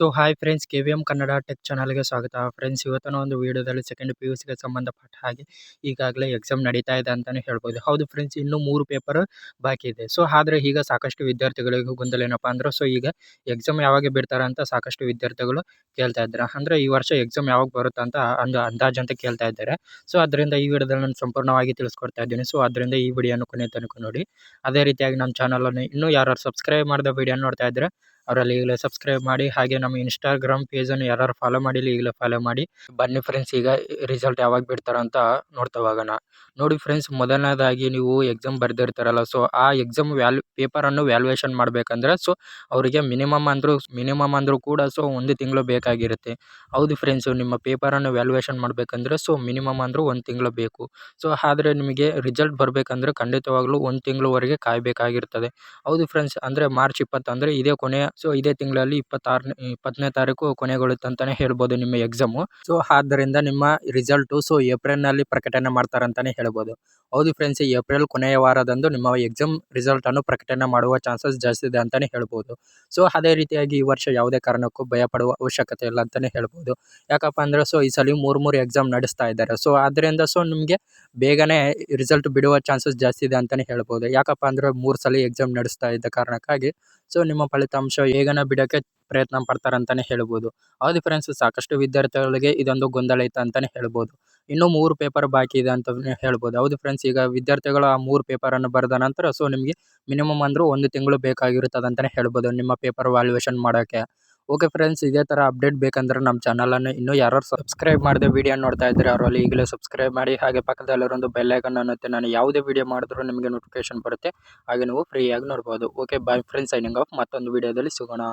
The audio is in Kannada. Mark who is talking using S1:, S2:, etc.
S1: So hi friends, KVM Kannada tech ಚಾನಲ್‌ಗೆ ಸ್ವಾಗತ. ಫ್ರೆಂಡ್ಸ್, ಇವತ್ತಿನ ಒಂದು ವಿಡಿಯೋದಲ್ಲಿ ಸೆಕೆಂಡ್ PUCಗೆ ಸಂಬಂಧಪಟ್ಟ ಹಾಗೆ ಈಗಾಗಲೇ ಎಕ್ಸಾಮ್ ನಡೀತಾ ಇದೆ ಅಂತಾನೆ ಹೇಳ್ಬೋದು. ಹೌದು ಫ್ರೆಂಡ್ಸ್, ಇನ್ನೂ 3 ಪೇಪರ್ ಬಾಕಿ ಇದೆ. ಸೊ ಆದ್ರೆ ಈಗ ಸಾಕಷ್ಟು ವಿದ್ಯಾರ್ಥಿಗಳಿಗೆ ಗೊಂದಲ ಏನಪ್ಪಾ ಅಂದ್ರೆ, ಸೊ ಈಗ ಎಕ್ಸಾಮ್ ಯಾವಾಗ ಬಿಡ್ತಾರೆ ಅಂತ ಸಾಕಷ್ಟು ವಿದ್ಯಾರ್ಥಿಗಳು ಕೇಳ್ತಾ ಇದ್ದಾರೆ. ಅಂದ್ರೆ ಈ ವರ್ಷ ಎಕ್ಸಾಮ್ ಯಾವಾಗ ಬರುತ್ತೆ ಅಂತ ಅಂದಾಜು ಅಂತ ಕೇಳ್ತಾ ಇದ್ದಾರೆ. ಸೊ ಅದರಿಂದ ಈ ವಿಡಿಯೋದಲ್ಲಿ ನಾನು ಸಂಪೂರ್ಣವಾಗಿ ತಿಳಿಸ್ಕೊಡ್ತಾ ಇದ್ದೀನಿ. ಸೊ ಅದರಿಂದ ಈ ವಿಡಿಯೋನ ಕೊನೆ ತನಕ ನೋಡಿ. ಅದೇ ರೀತಿಯಾಗಿ ನಮ್ಮ ಚಾನಲನ್ನು ಇನ್ನೂ ಯಾರು ಸಬ್ಸ್ಕ್ರೈಬ್ ಮಾಡದ ವಿಡಿಯೋ ನೋಡ್ತಾ ಇದ್ರೆ ಅವರಲ್ಲಿ ಈಗಲೇ ಸಬ್ಸ್ಕ್ರೈಬ್ ಮಾಡಿ, ಹಾಗೆ ನಮ್ಮ ಇನ್ಸ್ಟಾಗ್ರಾಮ್ ಪೇಜನ್ನು ಯಾರು ಫಾಲೋ ಮಾಡಿಲ್ಲ ಈಗಲೇ ಫಾಲೋ ಮಾಡಿ. ಬನ್ನಿ ಫ್ರೆಂಡ್ಸ್, ಈಗ ರಿಸಲ್ಟ್ ಯಾವಾಗ ಬಿಡ್ತಾರ ಅಂತ ನೋಡ್ತಾ ಹೋಗೋಣ. ನೋಡಿ ಫ್ರೆಂಡ್ಸ್, ಮೊದಲನೇದಾಗಿ ನೀವು ಎಕ್ಸಾಮ್ ಬರೆದಿರ್ತಾರಲ್ಲ, ಸೊ ಆ ಎಕ್ಸಾಮ್ ಪೇಪರನ್ನು ವ್ಯಾಲ್ಯೂಯೇಷನ್ ಮಾಡಬೇಕಂದ್ರೆ ಸೊ ಅವರಿಗೆ ಮಿನಿಮಮ್ ಅಂದರೂ ಕೂಡ ಸೊ 1 ತಿಂಗಳು ಬೇಕಾಗಿರುತ್ತೆ. ಹೌದು ಫ್ರೆಂಡ್ಸ್, ನಿಮ್ಮ ಪೇಪರನ್ನು ವ್ಯಾಲ್ಯೂಯೇಷನ್ ಮಾಡಬೇಕಂದ್ರೆ ಸೊ ಮಿನಿಮಮ್ ಅಂದರೂ 1 ತಿಂಗಳು ಬೇಕು. ಸೊ ಆದರೆ ನಿಮಗೆ ರಿಸಲ್ಟ್ ಬರಬೇಕಂದ್ರೆ ಖಂಡಿತವಾಗ್ಲೂ 1 ತಿಂಗಳವರೆಗೆ ಕಾಯಬೇಕಾಗಿರ್ತದೆ. ಹೌದು ಫ್ರೆಂಡ್ಸ್, ಅಂದರೆ ಮಾರ್ಚ್ 20 ಅಂದರೆ ಇದೇ ಕೊನೆಯ, ಸೊ ಇದೇ ತಿಂಗಳಲ್ಲಿ 20ನೇ ತಾರೀಕು ಕೊನೆಗೊಳ್ಳುತ್ತೆ ಅಂತಾನೆ ಹೇಳ್ಬೋದು ನಿಮ್ಮ ಎಕ್ಸಾಮು. ಸೊ ಆದ್ದರಿಂದ ನಿಮ್ಮ ರಿಸಲ್ಟು ಸೊ ಏಪ್ರಿಲ್‌ನಲ್ಲಿ ಪ್ರಕಟಣೆ ಮಾಡ್ತಾರೆ ಅಂತಾನೆ ಹೇಳ್ಬೋದು. ಹೌದು ಫ್ರೆಂಡ್ಸ್, ಏಪ್ರಿಲ್ ಕೊನೆಯ ವಾರದಂದು ನಿಮ್ಮ ಎಕ್ಸಾಮ್ ರಿಸಲ್ಟ್ ಅನ್ನು ಪ್ರಕಟಣೆ ಮಾಡುವ ಚಾನ್ಸಸ್ ಜಾಸ್ತಿ ಇದೆ ಅಂತಾನೆ ಹೇಳ್ಬೋದು. ಸೊ ಅದೇ ರೀತಿಯಾಗಿ ಈ ವರ್ಷ ಯಾವುದೇ ಕಾರಣಕ್ಕೂ ಭಯ ಪಡುವ ಅವಶ್ಯಕತೆ ಇಲ್ಲ ಅಂತಾನೆ ಹೇಳ್ಬೋದು. ಯಾಕಪ್ಪ ಅಂದ್ರೆ ಸೊ ಈ ಸಲ 3 ಎಕ್ಸಾಮ್ ನಡೆಸ್ತಾ ಇದ್ದಾರೆ. ಸೊ ಆದ್ದರಿಂದ ಸೊ ನಿಮಗೆ ಬೇಗನೆ ರಿಸಲ್ಟ್ ಬಿಡುವ ಚಾನ್ಸಸ್ ಜಾಸ್ತಿ ಇದೆ ಅಂತಾನೆ ಹೇಳ್ಬೋದು. ಯಾಕಪ್ಪ ಅಂದ್ರೆ 3 ಸಲ ಎಕ್ಸಾಮ್ ನಡೆಸ್ತಾ ಇದ್ದ ಕಾರಣಕ್ಕಾಗಿ ಸೊ ನಿಮ್ಮ ಫಲಿತಾಂಶ ಬೇಗನೆ ಬಿಡೋಕ್ಕೆ ಪ್ರಯತ್ನ ಪಡ್ತಾರೆ ಅಂತಾನೆ ಹೇಳ್ಬೋದು. ಹೌದು ಫ್ರೆಂಡ್ಸ್, ಸಾಕಷ್ಟು ವಿದ್ಯಾರ್ಥಿಗಳಿಗೆ ಇದೊಂದು ಗೊಂದಲ ಇತ್ತು ಅಂತಾನೆ ಹೇಳ್ಬೋದು. ಇನ್ನೂ 3 ಪೇಪರ್ ಬಾಕಿ ಇದೆ ಅಂತಾನೆ ಹೇಳ್ಬೋದು. ಹೌದು ಫ್ರೆಂಡ್ಸ್, ಈಗ ವಿದ್ಯಾರ್ಥಿಗಳು ಆ 3 ಪೇಪರನ್ನು ಬರೆದ ನಂತರ ಸೊ ನಿಮಗೆ ಮಿನಿಮಮ್ ಅಂದರೂ 1 ತಿಂಗಳು ಬೇಕಾಗಿರುತ್ತದೆ ಅಂತಾನೆ ಹೇಳ್ಬೋದು ನಿಮ್ಮ ಪೇಪರ್ ವ್ಯಾಲ್ಯೂಯೇಷನ್ ಮಾಡೋಕ್ಕೆ. ಓಕೆ ಫ್ರೆಂಡ್ಸ್, ಇದೇ ಥರ ಅಪ್ಡೇಟ್ ಬೇಕಂದ್ರೆ ನಮ್ಮ ಚಾನಲನ್ನು ಇನ್ನೂ ಯಾರು ಸಬ್ಸ್ಕ್ರೈಬ್ ಮಾಡದೆ ವಿಡಿಯೋ ನೋಡ್ತಾ ಇದ್ದಾರೆ ಅವರಲ್ಲಿ ಈಗಲೇ ಸಬ್ಸ್ಕ್ರೈಬ್ ಮಾಡಿ, ಹಾಗೆ ಪಕ್ಕದಲ್ಲಿರೋ ಒಂದು ಬೆಲ್ ಐಕಾನ್ ಅನ್ನುತ್ತೆ. ನಾನು ಯಾವುದೇ ವಿಡಿಯೋ ಮಾಡಿದ್ರೂ ನಿಮಗೆ ನೋಟಿಫಿಕೇಶನ್ ಬರುತ್ತೆ, ಹಾಗೆ ನೀವು ಫ್ರೀಯಾಗಿ ನೋಡ್ಬೋದು. Okay bye friends, signing off. ಮತ್ತೊಂದು ವಿಡಿಯೋದಲ್ಲಿ ಸಿಗೋಣ.